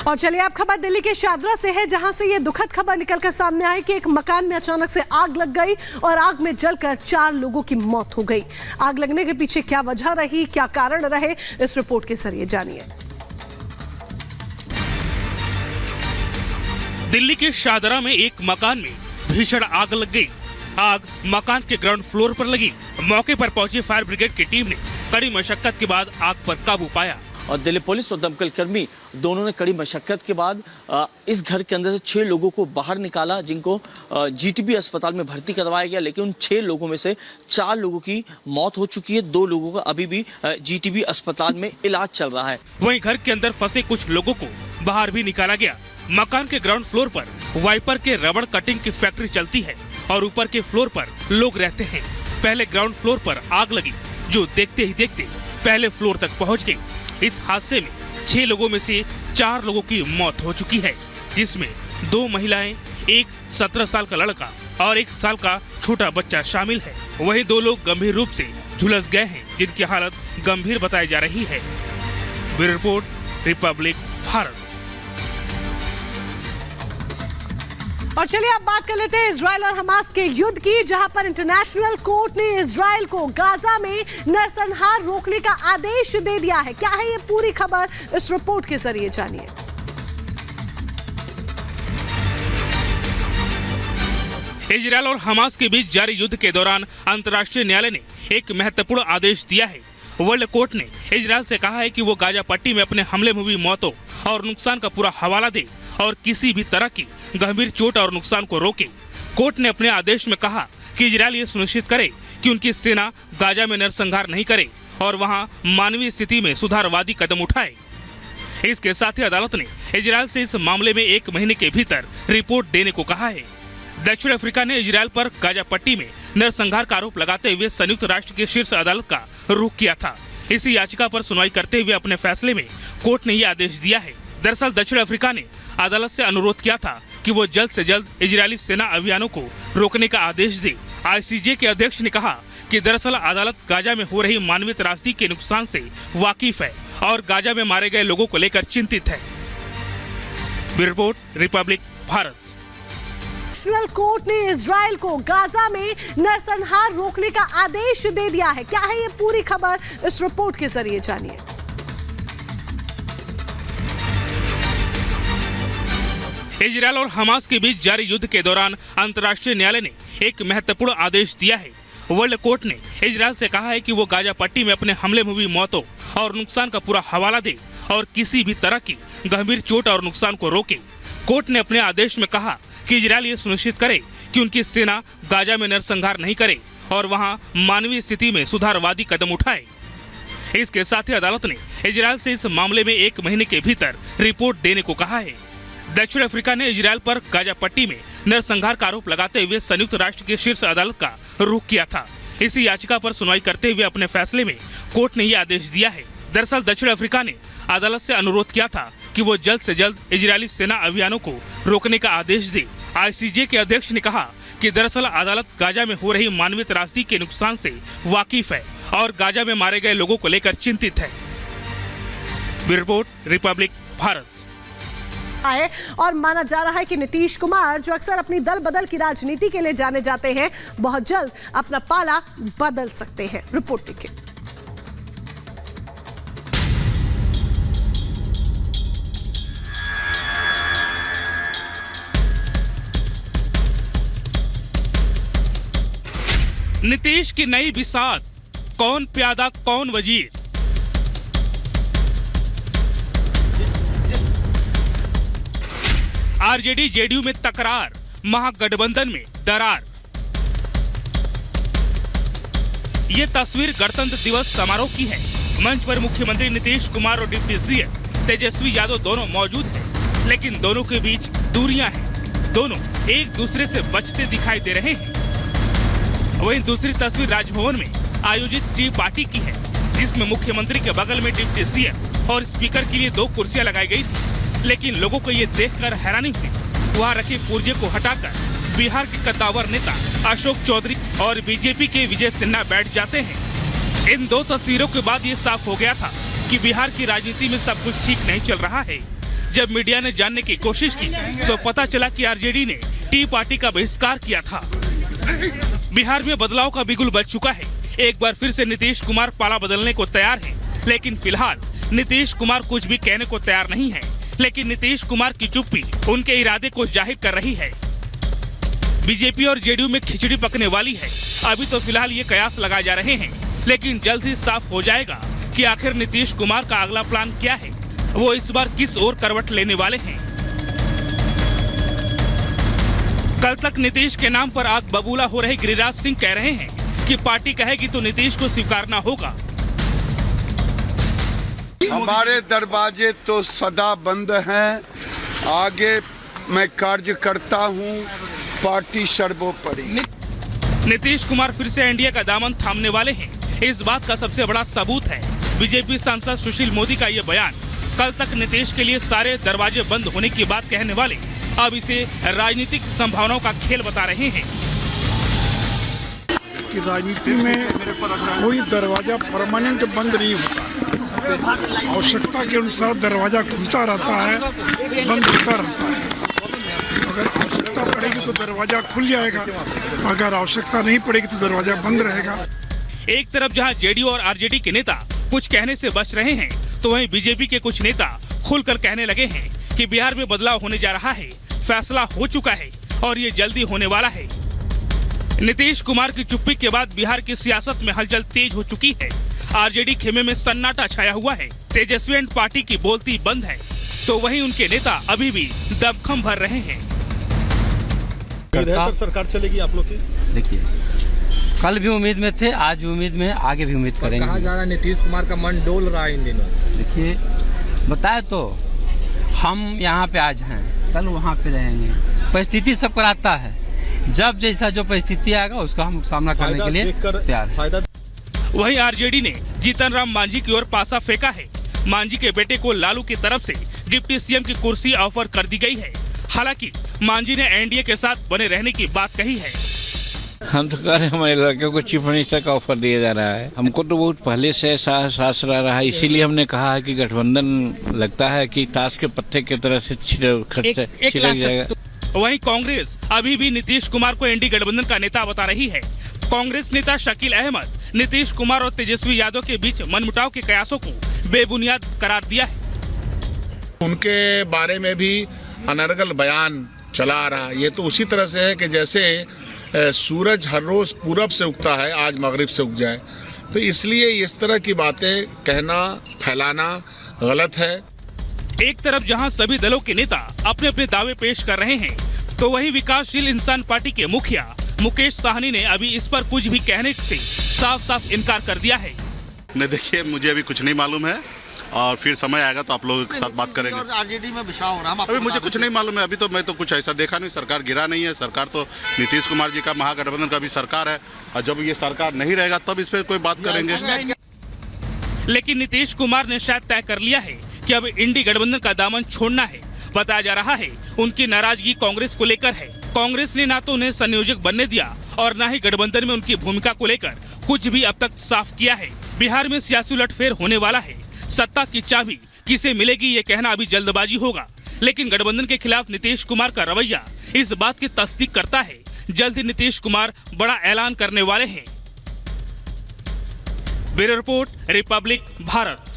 और चलिए अब खबर दिल्ली के शादरा से है, जहां से ये दुखद खबर निकलकर सामने आई कि एक मकान में अचानक से आग लग गई और आग में जलकर 4 लोगों की मौत हो गई। आग लगने के पीछे क्या वजह रही, क्या कारण रहे, इस रिपोर्ट के जरिए जानिए। दिल्ली के शादरा में एक मकान में भीषण आग लग गई। आग मकान के ग्राउंड फ्लोर पर लगी। मौके पर पहुंची फायर ब्रिगेड की टीम ने कड़ी मशक्कत के बाद आग पर काबू पाया और दिल्ली पुलिस और दमकल कर्मी दोनों ने कड़ी मशक्कत के बाद इस घर के अंदर से 6 लोगों को बाहर निकाला, जिनको जीटीबी अस्पताल में भर्ती करवाया गया। लेकिन उन 6 लोगों में से 4 लोगों की मौत हो चुकी है, 2 लोगों का अभी भी जीटीबी अस्पताल में इलाज चल रहा है। वहीं घर के अंदर फंसे कुछ लोगों को बाहर भी निकाला गया। मकान के ग्राउंड फ्लोर पर वाइपर के रबड़ कटिंग की फैक्ट्री चलती है और ऊपर के फ्लोर पर लोग रहते हैं। पहले ग्राउंड फ्लोर पर आग लगी, जो देखते ही देखते पहले फ्लोर तक पहुंच गई। इस हादसे में 6 लोगों में से 4 लोगों की मौत हो चुकी है, जिसमें 2 महिलाएं, एक 17 साल का लड़का और 1 साल का छोटा बच्चा शामिल है। वहीं 2 लोग गंभीर रूप से झुलस गए हैं, जिनकी हालत गंभीर बताई जा रही है। Bureau report, Republic Bharat. और चलिए अब बात कर लेते हैं इजराइल और हमास के युद्ध की, जहां पर इंटरनेशनल कोर्ट ने इजराइल को गाजा में नरसंहार रोकने का आदेश दे दिया है। क्या है ये पूरी खबर, इस रिपोर्ट के जरिए जानिए। इजराइल और हमास के बीच जारी युद्ध के दौरान अंतर्राष्ट्रीय न्यायालय ने एक महत्वपूर्ण आदेश दिया है। वर्ल्ड कोर्ट ने इजराइल से कहा है कि वो गाजा पट्टी में अपने हमले में हुई मौतों और नुकसान का पूरा हवाला दे और किसी भी तरह की गंभीर चोट और नुकसान को रोके। कोर्ट ने अपने आदेश में कहा कि इजराइल ये सुनिश्चित करे कि उनकी सेना गाजा में नरसंहार नहीं करे और वहां मानवीय स्थिति में सुधारवादी कदम उठाए। इसके साथ ही अदालत ने इजराइल से इस मामले में 1 महीने के भीतर रिपोर्ट देने को कहा है। दक्षिण अफ्रीका ने इजराइल पर गाजा पट्टी में नरसंहार का आरोप लगाते हुए संयुक्त राष्ट्र की शीर्ष अदालत का रुख किया था। इसी याचिका पर सुनवाई करते हुए अपने फैसले में कोर्ट ने यह आदेश दिया है। दरअसल दक्षिण अफ्रीका ने अदालत से अनुरोध किया था कि वो जल्द से जल्द इजरायली सेना अभियानों को रोकने का आदेश दे। आईसीजे के अध्यक्ष ने कहा कि दरअसल अदालत गाजा में हो रही मानवीय त्रासदी के नुकसान से वाकिफ है और गाजा में मारे गए लोगों को लेकर चिंतित है। Bureau report, Republic Bharat. National court ने इजराइल को गाजा में नरसंहार रोकने का आदेश दे दिया है। क्या है ये पूरी खबर, इस रिपोर्ट के जरिए जानिए। इजराइल और हमास के बीच जारी युद्ध के दौरान अंतर्राष्ट्रीय न्यायालय ने एक महत्वपूर्ण आदेश दिया है। वर्ल्ड कोर्ट ने इजराइल से कहा है कि वो गाजा पट्टी में अपने हमले में हुई मौतों और नुकसान का पूरा हवाला दे और किसी भी तरह की गंभीर चोट और नुकसान को रोके। कोर्ट ने अपने आदेश में कहा कि इजराइल ये सुनिश्चित करे कि उनकी सेना गाजा में नरसंहार नहीं करे और वहां मानवीय स्थिति में सुधारवादी कदम उठाए। इसके साथ ही अदालत ने इजराइल से इस मामले में 1 महीने के भीतर रिपोर्ट देने को कहा है। दक्षिण अफ्रीका ने इजराइल पर गाजा पट्टी में नरसंहार का आरोप लगाते हुए संयुक्त राष्ट्र की शीर्ष अदालत का रुख किया था। इसी याचिका पर सुनवाई करते हुए अपने फैसले में कोर्ट ने यह आदेश दिया है। दरअसल दक्षिण अफ्रीका ने अदालत से अनुरोध किया था कि वो जल्द से जल्द इजरायली सेना अभियानों को रोकने का आदेश दे। आईसीजे के अध्यक्ष ने कहा कि दरअसल अदालत गाजा में हो रही मानवीय त्रासदी के नुकसान से वाकिफ है और गाजा में मारे गए लोगों को लेकर चिंतित है। Bureau report, Republic Bharat. है और माना जा रहा है कि नीतीश कुमार, जो अक्सर अपनी दल बदल की राजनीति के लिए जाने जाते हैं, बहुत जल्द अपना पाला बदल सकते हैं। रिपोर्ट देखिए। नीतीश की नई बिसात, कौन प्यादा कौन वजीर। आरजेडी जेडीयू में तकरार, महागठबंधन में दरार। ये तस्वीर गणतंत्र दिवस समारोह की है। मंच पर मुख्यमंत्री नीतीश कुमार और डिप्टी सीएम तेजस्वी यादव दोनों मौजूद हैं, लेकिन दोनों के बीच दूरियां हैं। दोनों एक दूसरे से बचते दिखाई दे रहे हैं। वहीं दूसरी तस्वीर राजभवन में आयोजित टी पार्टी की है, जिसमें मुख्यमंत्री के बगल में डिप्टी सीएम और स्पीकर के लिए 2 कुर्सियां लगाई गई थी। लेकिन लोगों को ये देखकर हैरानी हुई, वहाँ रखे पुर्जे को हटाकर बिहार के कद्दावर नेता अशोक चौधरी और बीजेपी के विजय सिन्हा बैठ जाते हैं। इन 2 तस्वीरों के बाद ये साफ हो गया था कि बिहार की राजनीति में सब कुछ ठीक नहीं चल रहा है। जब मीडिया ने जानने की कोशिश की तो पता चला कि आरजेडी ने टी पार्टी का बहिष्कार किया था। बिहार में बदलाव का बिगुल बज चुका है। एक बार फिर से नीतीश कुमार पाला बदलने को तैयार हैं, लेकिन फिलहाल नीतीश कुमार कुछ भी कहने को तैयार नहीं है। लेकिन नीतीश कुमार की चुप्पी उनके इरादे को जाहिर कर रही है। बीजेपी और जेडीयू में खिचड़ी पकने वाली है। अभी तो फिलहाल ये कयास लगाए जा रहे हैं, लेकिन जल्द ही साफ हो जाएगा कि आखिर नीतीश कुमार का अगला प्लान क्या है, वो इस बार किस ओर करवट लेने वाले हैं। कल तक नीतीश के नाम पर आग बबूला हो रहे गिरिराज सिंह कह रहे हैं कि पार्टी कहेगी तो नीतीश को स्वीकारना होगा। हमारे दरवाजे तो सदा बंद हैं, आगे मैं कार्य करता हूं, पार्टी सर्वोपरि। नीतीश कुमार फिर से एनडीए का दामन थामने वाले हैं, इस बात का सबसे बड़ा सबूत है बीजेपी सांसद सुशील मोदी का ये बयान। कल तक नीतीश के लिए सारे दरवाजे बंद होने की बात कहने वाले अब इसे राजनीतिक संभावनाओं का खेल बता रहे हैं। कि राजनीति में कोई दरवाजा परमानेंट बंद नहीं होता, आवश्यकता के अनुसार दरवाजा खुलता रहता है, बंद होता रहता है। अगर आवश्यकता पड़ेगी तो दरवाजा खुल जाएगा, अगर आवश्यकता नहीं पड़ेगी तो दरवाजा बंद रहेगा। एक तरफ जहां जेडीयू और आरजेडी के नेता कुछ कहने से बच रहे हैं, तो वहीं बीजेपी के कुछ नेता खुलकर कहने लगे हैं कि बिहार में बदलाव होने जा रहा है, फैसला हो चुका है और ये जल्दी होने वाला है। नीतीश कुमार की चुप्पी के बाद बिहार की सियासत में हलचल तेज हो चुकी है। आरजेडी खेमे में सन्नाटा छाया हुआ है। तेजस्वी एंड पार्टी की बोलती बंद है, तो वहीं उनके नेता अभी भी दमखम भर रहे हैं। सर सरकार चलेगी आप लोग की? देखिए, कल भी उम्मीद में थे, आज भी उम्मीद में, आगे भी उम्मीद करेंगे। कहा जा रहा है नीतीश कुमार का मन डोल रहा है इन दिनों। देखिए, बताए तो हम यहाँ पे आज हैं, कल वहाँ पे रहेंगे। परिस्थिति सब कराता है, जब जैसा जो परिस्थिति आएगा उसका हम सामना करने के लिए तैयार हैं। वहीं आरजेडी ने जीतन राम मांझी की ओर पासा फेंका है। मांझी के बेटे को लालू की तरफ से डिप्टी सीएम की कुर्सी ऑफर कर दी गई है। हालांकि मांझी ने एनडीए के साथ बने रहने की बात कही है। हम तो कह रहे हैं हमारे लड़के को चीफ मिनिस्टर का ऑफर दिया जा रहा है। हमको तो बहुत पहले से सास रहा है, इसीलिए हमने कहा है कि गठबंधन लगता है कि ताश के पत्ते की तरह से छिड़क जाएगा। वहीं कांग्रेस अभी भी नीतीश कुमार को एनडीए गठबंधन का नेता बता रही है। कांग्रेस नेता शकील अहमद नीतीश कुमार और तेजस्वी यादव के बीच मनमुटाव के कयासों को बेबुनियाद करार दिया है। उनके बारे में भी अनर्गल बयान चला आ रहा है। ये तो उसी तरह से है कि जैसे सूरज हर रोज पूरब से उगता है, आज मगरिब से उग जाए, तो इसलिए इस तरह की बातें कहना, फैलाना गलत है। एक तरफ जहां सभी दलों के नेता अपने अपने दावे पेश कर रहे हैं, तो वहीं विकासशील इंसान पार्टी के मुखिया मुकेश साहनी ने अभी इस पर कुछ भी कहने से साफ साफ इनकार कर दिया है। नहीं, देखिए, मुझे अभी कुछ नहीं मालूम है और फिर समय आएगा तो आप लोगों के साथ बात करेंगे। आरजेडी में विशाल हो रहा है, अभी मुझे कुछ नहीं मालूम है। अभी तो मैं तो कुछ ऐसा देखा नहीं, सरकार गिरा नहीं है। सरकार तो नीतीश कुमार जी का महागठबंधन का भी सरकार है, और जब ये सरकार नहीं रहेगा तब इस पर कोई बात करेंगे। लेकिन नीतीश कुमार ने शायद तय कर लिया है कि अब इंडी गठबंधन का दामन छोड़ना है। बताया जा रहा है उनकी नाराजगी कांग्रेस को लेकर है। कांग्रेस ने ना तो उन्हें संयोजक बनने दिया और न ही गठबंधन में उनकी भूमिका को लेकर कुछ भी अब तक साफ किया है। बिहार में सियासी उलटफेर होने वाला है। सत्ता की चाबी किसे मिलेगी ये कहना अभी जल्दबाजी होगा, लेकिन गठबंधन के खिलाफ नीतीश कुमार का रवैया इस बात की तस्दीक करता है। जल्द ही नीतीश कुमार बड़ा ऐलान करने वाले हैं। Bureau report, Republic Bharat.